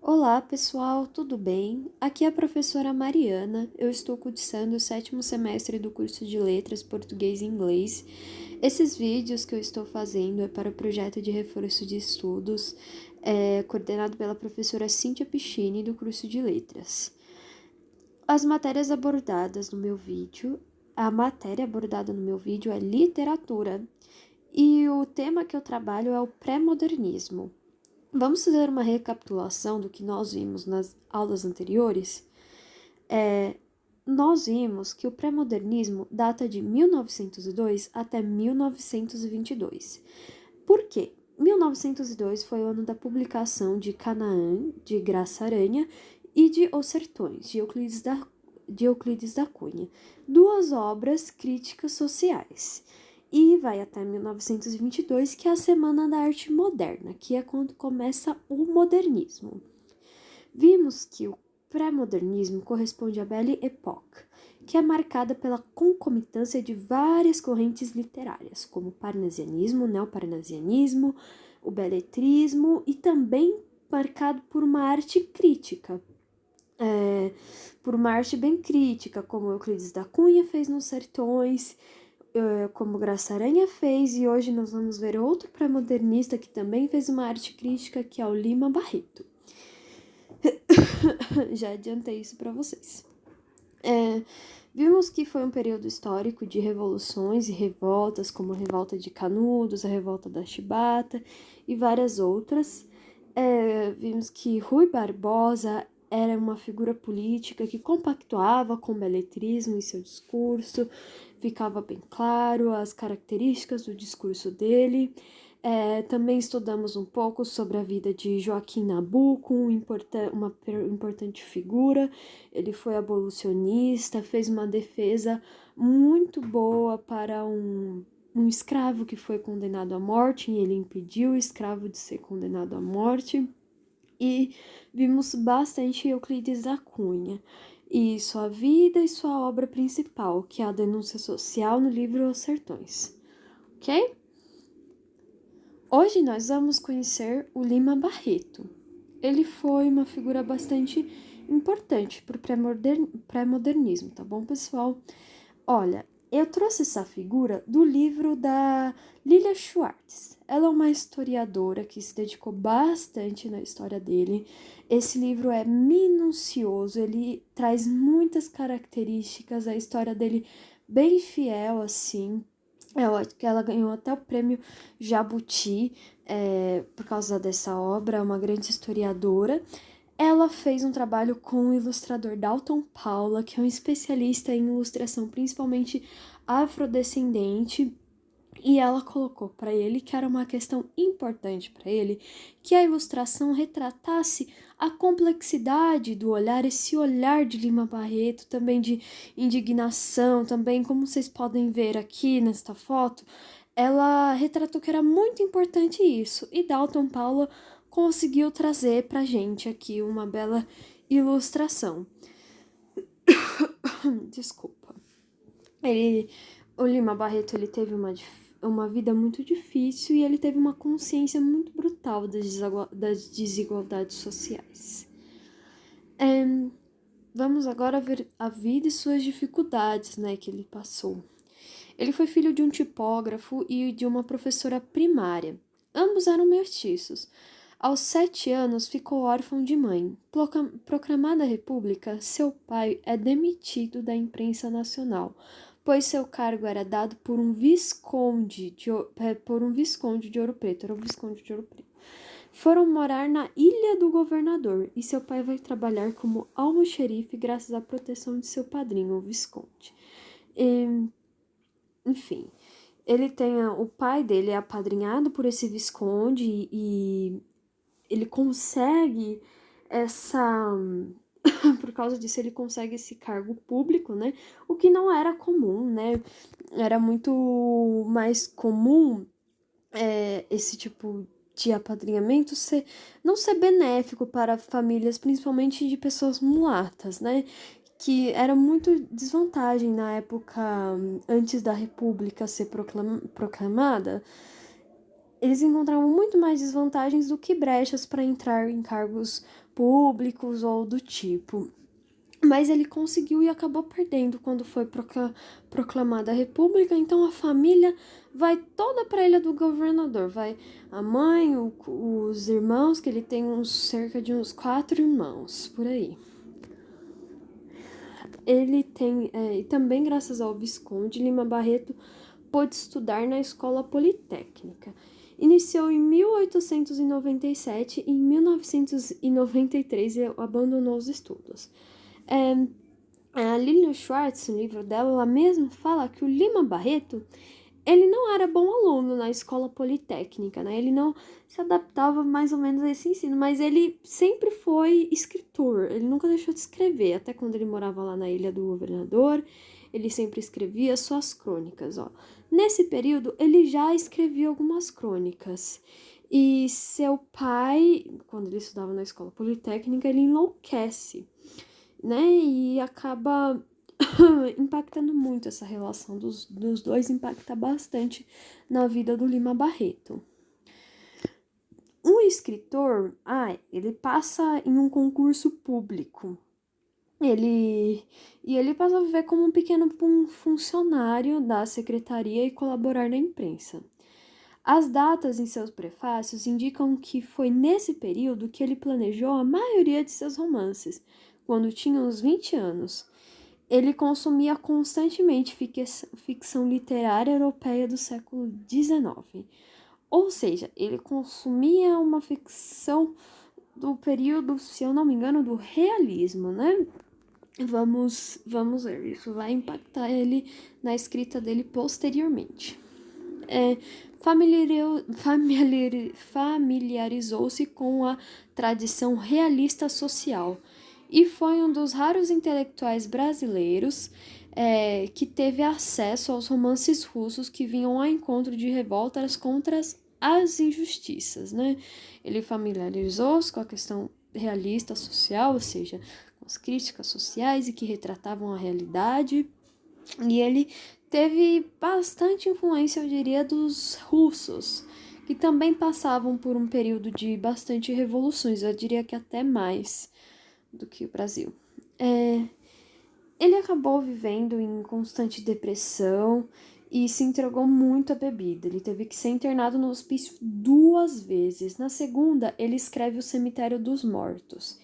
Olá, pessoal, tudo bem? Aqui é a professora Mariana. Eu estou cursando o sétimo semestre do curso de Letras Português e Inglês. Esses vídeos que eu estou fazendo é para o projeto de reforço de estudos, coordenado pela professora Cíntia Piccini, do curso de Letras. As matérias abordadas no meu vídeo, a matéria abordada no meu vídeo é literatura, e o tema que eu trabalho é o pré-modernismo. Vamos fazer uma recapitulação do que nós vimos nas aulas anteriores? Nós vimos que o pré-modernismo data de 1902 até 1922. Por quê? 1902 foi o ano da publicação de Canaã, de Graça Aranha e de Os Sertões, de Euclides da Cunha, duas obras críticas sociais. E vai até 1922, que é a Semana da Arte Moderna, que é quando começa o modernismo. Vimos que o pré-modernismo corresponde à Belle Époque, que é marcada pela concomitância de várias correntes literárias, como o parnasianismo, o neoparnasianismo, o beletrismo e também marcado por uma arte crítica. Por uma arte bem crítica, como Euclides da Cunha fez nos Sertões, como Graça Aranha fez, e hoje nós vamos ver outro pré-modernista que também fez uma arte crítica, que é o Lima Barreto. Já adiantei isso para vocês. Vimos que foi um período histórico de revoluções e revoltas, como a Revolta de Canudos, a Revolta da Chibata e várias outras. Vimos que Rui Barbosa era uma figura política que compactuava com o beletrismo em seu discurso, ficava bem claro as características do discurso dele. Também estudamos um pouco sobre a vida de Joaquim Nabuco, uma importante figura. Ele foi abolicionista, fez uma defesa muito boa para um escravo que foi condenado à morte, e ele impediu o escravo de ser condenado à morte. E vimos bastante Euclides da Cunha e sua vida e sua obra principal, que é a denúncia social no livro Os Sertões. Ok? Hoje nós vamos conhecer o Lima Barreto. Ele foi uma figura bastante importante para o pré-modernismo, tá bom, pessoal? Olha, eu trouxe essa figura do livro da Lilia Schwartz. Ela é uma historiadora que se dedicou bastante na história dele. Esse livro é minucioso, ele traz muitas características, a história dele bem fiel, assim. Ela ganhou até o prêmio Jabuti por causa dessa obra, é uma grande historiadora. Ela fez um trabalho com o ilustrador Dalton Paula, que é um especialista em ilustração, principalmente afrodescendente, e ela colocou para ele que era uma questão importante para ele que a ilustração retratasse a complexidade do olhar, esse olhar de Lima Barreto, também de indignação, também como vocês podem ver aqui nesta foto, ela retratou que era muito importante isso, e Dalton Paula conseguiu trazer pra gente aqui uma bela ilustração. Desculpa. O Lima Barreto, ele teve uma vida muito difícil e ele teve uma consciência muito brutal das desigualdades sociais. Vamos agora ver a vida e suas dificuldades, né, que ele passou. Ele foi filho de um tipógrafo e de uma professora primária. Ambos eram mestiços. Aos 7 anos, ficou órfão de mãe. Proclamada a República, seu pai é demitido da imprensa nacional, pois seu cargo era dado por um visconde de Ouro Preto. Era o visconde de Ouro Preto. Foram morar na Ilha do Governador e seu pai vai trabalhar como almoxerife graças à proteção de seu padrinho, o visconde. Enfim, o pai dele é apadrinhado por esse visconde e ele consegue essa por causa disso ele consegue esse cargo público, né? O que não era comum, né? Era muito mais comum esse tipo de apadrinhamento não ser benéfico para famílias, principalmente de pessoas mulatas, né? Que era muito desvantagem na época antes da República ser proclamada. eles encontravam muito mais desvantagens do que brechas para entrar em cargos públicos ou do tipo. Mas ele conseguiu e acabou perdendo quando foi proclamada a república, então a família vai toda para a ilha do governador, vai a mãe, os irmãos, que ele tem cerca de uns 4 irmãos, por aí. Ele tem, e também graças ao Visconde, Lima Barreto pôde estudar na Escola Politécnica. Iniciou em 1897 e em 1993 ele abandonou os estudos. A Lilian Schwartz, no livro dela, ela mesma fala que o Lima Barreto, ele não era bom aluno na escola politécnica, né? Ele não se adaptava mais ou menos a esse ensino, mas ele sempre foi escritor, ele nunca deixou de escrever, até quando ele morava lá na Ilha do Governador, ele sempre escrevia suas crônicas, ó. Nesse período, ele já escrevia algumas crônicas, e seu pai, quando ele estudava na escola politécnica, ele enlouquece, né? E acaba impactando muito essa relação dos dois, impacta bastante na vida do Lima Barreto. Um escritor, ele passa em um concurso público. Ele passa a viver como um pequeno funcionário da secretaria e colaborar na imprensa. As datas em seus prefácios indicam que foi nesse período que ele planejou a maioria de seus romances, quando tinha uns 20 anos. Ele consumia constantemente ficção literária europeia do século XIX. Ou seja, ele consumia uma ficção do período, se eu não me engano, do realismo, né? Vamos ver, isso vai impactar ele na escrita dele posteriormente. Familiarizou-se com a tradição realista social e foi um dos raros intelectuais brasileiros que teve acesso aos romances russos que vinham ao encontro de revoltas contra as injustiças, né? Ele familiarizou-se com a questão realista social, ou seja, com as críticas sociais e que retratavam a realidade, e ele teve bastante influência, eu diria, dos russos, que também passavam por um período de bastante revoluções, eu diria que até mais do que o Brasil. Ele acabou vivendo em constante depressão e se entregou muito à bebida. Ele teve que ser internado no hospício 2 vezes. Na segunda, ele escreve O Cemitério dos Mortos.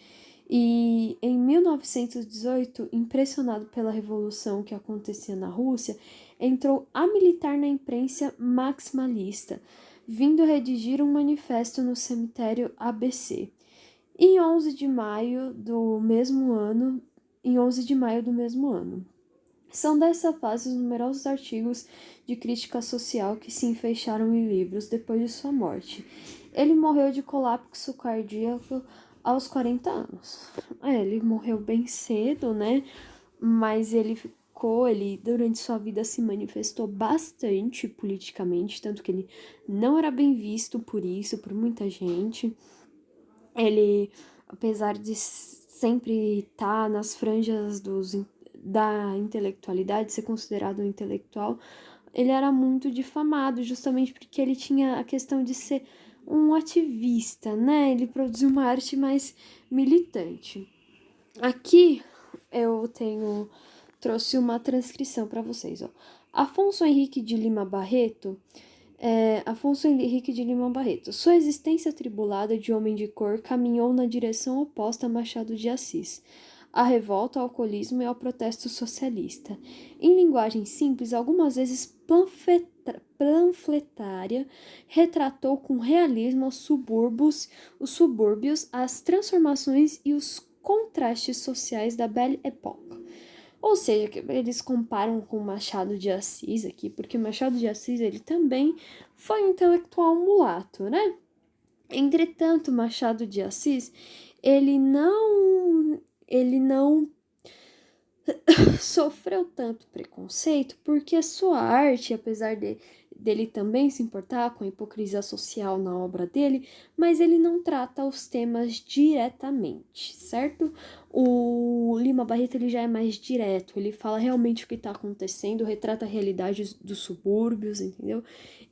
E em 1918, impressionado pela revolução que acontecia na Rússia, entrou a militar na imprensa maximalista, vindo redigir um manifesto no cemitério ABC. Em 11 de maio do mesmo ano, São dessa fase os numerosos artigos de crítica social que se enfeixaram em livros depois de sua morte. Ele morreu de colapso cardíaco aos 40 anos. Ele morreu bem cedo, né? Mas ele durante sua vida se manifestou bastante politicamente, tanto que ele não era bem visto por isso, por muita gente. Ele, apesar de sempre estar nas franjas da intelectualidade, ser considerado um intelectual, ele era muito difamado, justamente porque ele tinha a questão de ser um ativista, né? Ele produziu uma arte mais militante. Aqui eu trouxe uma transcrição para vocês, ó. Afonso Henrique de Lima Barreto. Sua existência atribulada de homem de cor caminhou na direção oposta a Machado de Assis, à revolta, ao alcoolismo e ao protesto socialista. Em linguagem simples, algumas vezes panfletária, retratou com realismo os subúrbios, as transformações e os contrastes sociais da Belle Époque. Ou seja, que eles comparam com Machado de Assis aqui, porque Machado de Assis ele também foi um intelectual mulato, né? Entretanto, Machado de Assis, ele não sofreu tanto preconceito porque a sua arte, apesar dele também se importar com a hipocrisia social na obra dele, mas ele não trata os temas diretamente, certo? O Lima Barreto ele já é mais direto, ele fala realmente o que está acontecendo, retrata a realidade dos subúrbios, entendeu?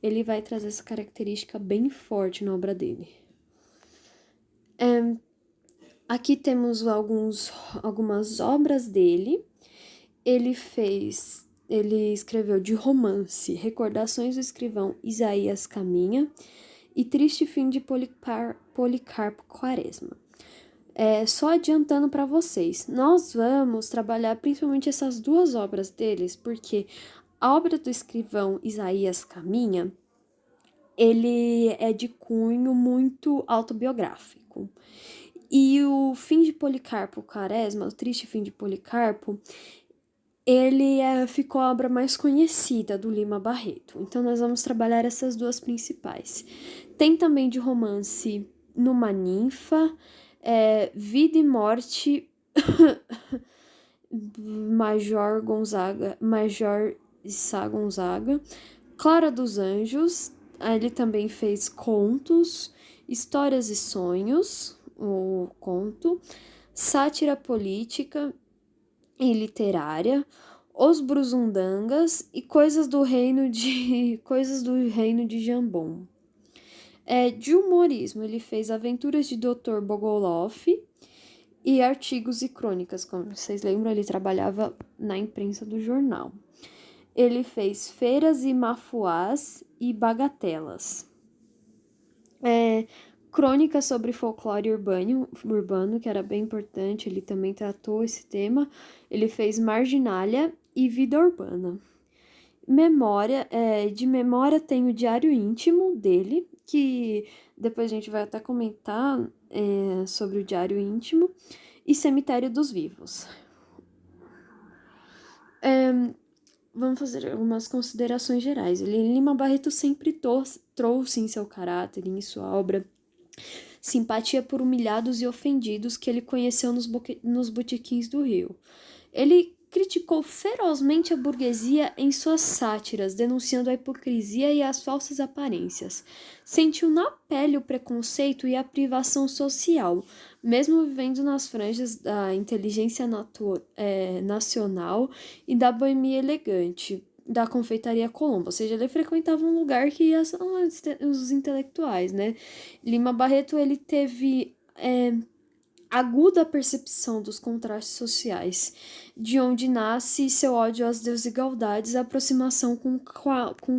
Ele vai trazer essa característica bem forte na obra dele. Aqui temos algumas obras dele. Ele escreveu de romance Recordações do Escrivão Isaías Caminha e Triste Fim de Policarpo Quaresma. Só adiantando para vocês, nós vamos trabalhar principalmente essas duas obras deles, porque a obra do escrivão Isaías Caminha, ele é de cunho muito autobiográfico. E o Fim de Policarpo Quaresma, o Triste Fim de Policarpo, ele ficou a obra mais conhecida do Lima Barreto. Então, nós vamos trabalhar essas duas principais. Tem também de romance Numa Ninfa, Vida e Morte, Major Sá Gonzaga, Clara dos Anjos. Ele também fez contos, Histórias e Sonhos, o conto, Sátira Política e Literária, Os Brusundangas e Coisas do Reino de Jambon. De humorismo, ele fez Aventuras de Dr. Bogoloff e Artigos e Crônicas. Como vocês lembram, ele trabalhava na imprensa do jornal. Ele fez Feiras e Mafuás e Bagatelas. Crônicas sobre folclore urbano, que era bem importante, ele também tratou esse tema. Ele fez Marginália e Vida Urbana. De memória tem o Diário Íntimo dele, que depois a gente vai até comentar sobre o Diário Íntimo, e Cemitério dos Vivos. Vamos fazer algumas considerações gerais. Lima Barreto sempre trouxe em seu caráter, em sua obra, simpatia por humilhados e ofendidos que ele conheceu nos botequins do Rio. Ele criticou ferozmente a burguesia em suas sátiras, denunciando a hipocrisia e as falsas aparências. Sentiu na pele o preconceito e a privação social, mesmo vivendo nas franjas da inteligência nacional e da boemia elegante da confeitaria Colombo, ou seja, ele frequentava um lugar que são os intelectuais, né? Lima Barreto, ele teve aguda percepção dos contrastes sociais, de onde nasce seu ódio às desigualdades e aproximação com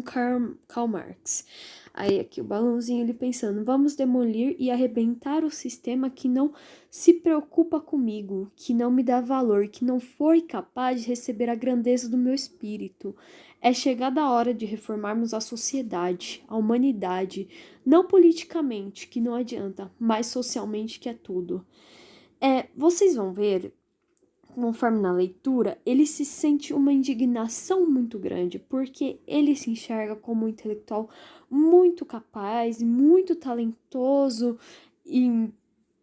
Karl Marx. Aí aqui o balãozinho ele pensando, vamos demolir e arrebentar o sistema que não se preocupa comigo, que não me dá valor, que não foi capaz de receber a grandeza do meu espírito. É chegada a hora de reformarmos a sociedade, a humanidade, não politicamente, que não adianta, mas socialmente, que é tudo. Vocês vão ver, conforme na leitura, ele se sente uma indignação muito grande, porque ele se enxerga como um intelectual muito capaz, muito talentoso, e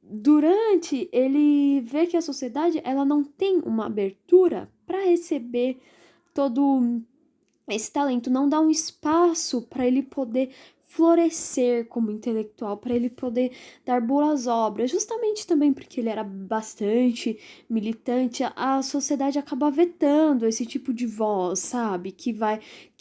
durante ele vê que a sociedade ela não tem uma abertura para receber todo esse talento, não dá um espaço para ele poder florescer como intelectual, para ele poder dar boas obras, justamente também porque ele era bastante militante, a sociedade acaba vetando esse tipo de voz, sabe, que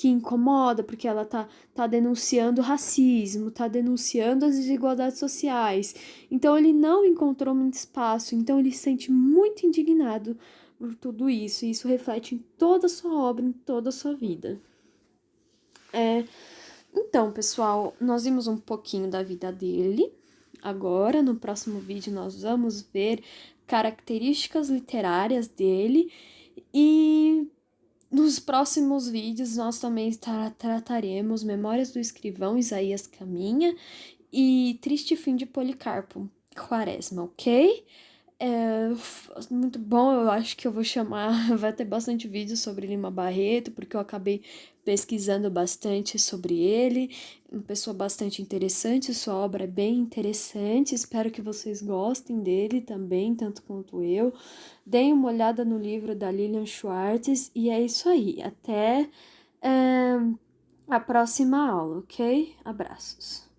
incomoda, porque ela tá denunciando racismo, tá denunciando as desigualdades sociais, então ele não encontrou muito espaço, então ele se sente muito indignado por tudo isso, e isso reflete em toda a sua obra, em toda a sua vida. Então, pessoal, nós vimos um pouquinho da vida dele. Agora, no próximo vídeo, nós vamos ver características literárias dele. E nos próximos vídeos, nós também trataremos Memórias do Escrivão Isaías Caminha e Triste Fim de Policarpo Quaresma, ok? Muito bom, eu acho que eu vou chamar, vai ter bastante vídeo sobre Lima Barreto, porque eu acabei pesquisando bastante sobre ele, uma pessoa bastante interessante, sua obra é bem interessante, espero que vocês gostem dele também, tanto quanto eu. Deem uma olhada no livro da Lilian Schwartz, e é isso aí, até a próxima aula, ok? Abraços.